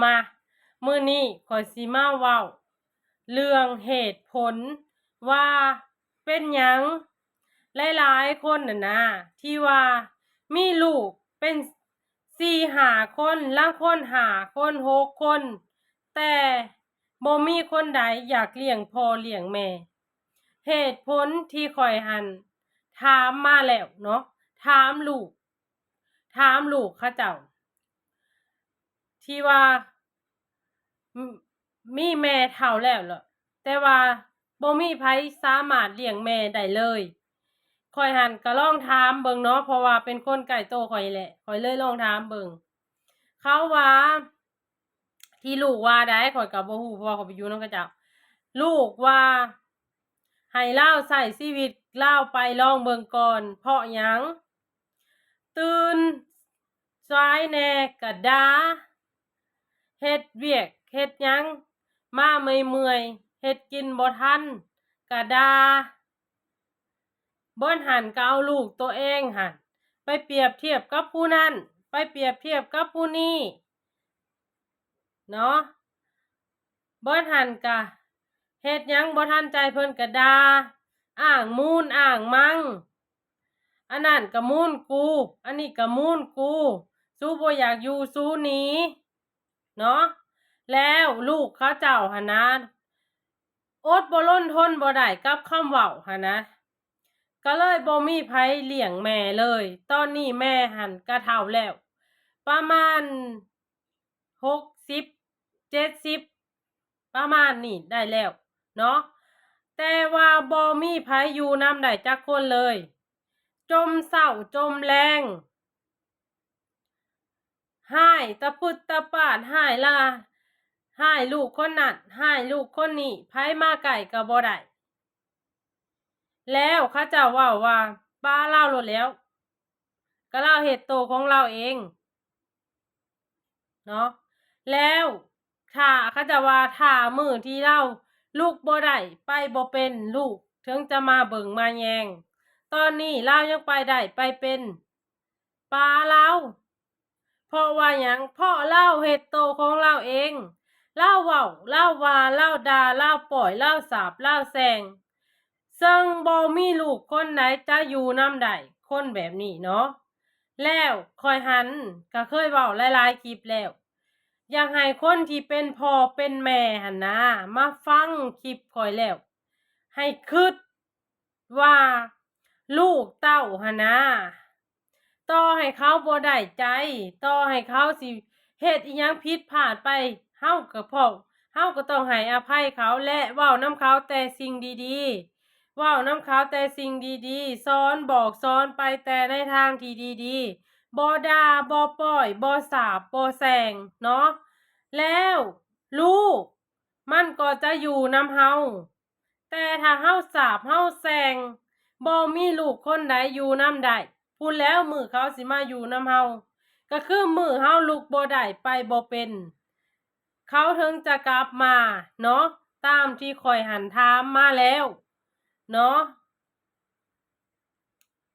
มามื้อนี้ข้อยสิมาเว้าเรื่องเหตุผลว่าเป็นหยังหลายๆคนน่ะนะที่ว่ามีลูกเป็น4-5 คนลางคน5 คน6 คนแต่บ่มีคนใดอยากเลี้ยงพ่อเลี้ยงแม่เหตุผลที่ข้อยหั้นถามมาแล้วเนาะถามลูกเขาเจ้าที่ว่ามีแม่เฒ่าแล้วเหรอแต่ว่าบ่มีไผสามารถเลี้ยงแม่ได้เลยข้อยหั้นก็ลองถามเบิ่งเนาะเพราะว่าเป็นคนใกล้ตัวข้อยแหละข้อยเลยลองถามเบิ่งเขาว่าที่ลูกว่าได้ข้อยก็บ่ฮู้เพราะว่าข้อยไปอยู่นำเขาเจ้าลูกว่าให้เลาใช้ชีวิตเลาไปลองเบิ่งก่อนเพราะหยังตื่นสายแหน่ก็ด่าเฮ็ดเวียกเฮ็ดหยังมาเมื่อยๆเฮ็ดกินบ่ทันก็ด่าเบิ่นหั้นก็เอาลูกตัวเองหั้นไปเปรียบเทียบกับผู้นั้นไปเปรียบเทียบกับผู้นี้เนาะเบิ่นหั้นก็เฮ็ดหยังบ่ทันใจเพิ่นก็ด่าอ้างมูลอ้างมังอันนั้นก็มูลกูอันนี้ก็มูลกูสู้บ่อยากอยู่สู้หนีเนาะแล้วลูกเขาเจ้าหั่นนะอดบ่ล้นทนบ่ได้กับคำเว้าหั่นนะก็เลยบ่มีไผเลี้ยงแม่เลยตอนนี้แม่หั้นก็เฒ่าแล้วประมาณ60 70ประมาณนี้ได้แล้วเนาะแต่ว่าบ่มีไผอยู่นำได้จักคนเลยจมเช้าจมแลงร้ายตะพึดตะปาดร้ายล่าร้ายลูกคนนั้นร้ายลูกคนนี้ไผมาใกล้ก็บ่ได้แล้วเขาเจ้าเว้าว่าปาเลาโลดแล้วก็เลาเฮ็ดโตของเราเองเนาะแล้วถ้าเขาเจ้าว่าถ้ามื้อที่เราลุกบ่ได้ไปบ่เป็นลูกถึงจะมาเบิ่งมาแยงตอนนี้เรายังไปได้ไปเป็นปาเราเพราะว่าหยังเพราะเราเฮ็ดโตของเราเองเราเว้าเราว่าเราด่าเราปล่อยเราสาปเราแช่งซึ่งบ่มีลูกคนไหนจะอยู่นำได้คนแบบนี้เนาะแล้วข้อยหันก็เคยเว้าหลายๆคลิปแล้วอยากให้คนที่เป็นพ่อเป็นแม่หั่นนะมาฟังคลิปข้อยแล้วให้คิดว่าลูกเต้าหั่นนะต่อให้เขาบ่ได้ใจต่อให้เขาสิเฮ็ดอิหยังผิดพลาดไปเฮาก็ต้องให้อภัยเขาและเว้านำเขาแต่สิ่งดีๆเว้านำเขาแต่สิ่งดีๆสอนบอกสอนไปแต่ในทางที่ดีๆบ่ด่าบ่ปล่อยบ่สาปบ่แช่งเนาะแล้วลูกมันก็จะอยู่นำเฮาแต่ถ้าเฮาสาปเฮาแช่งบ่มีลูกคนใดอยู่นำได้พู้นแล้วมื้อเขาสิมาอยู่นำเฮาก็คือมื้อเฮาลุกบ่ได้ไปบ่เป็นเขาถึงจะกลับมาเนาะตามที่ข้อยหั้นถามมาแล้วเนาะ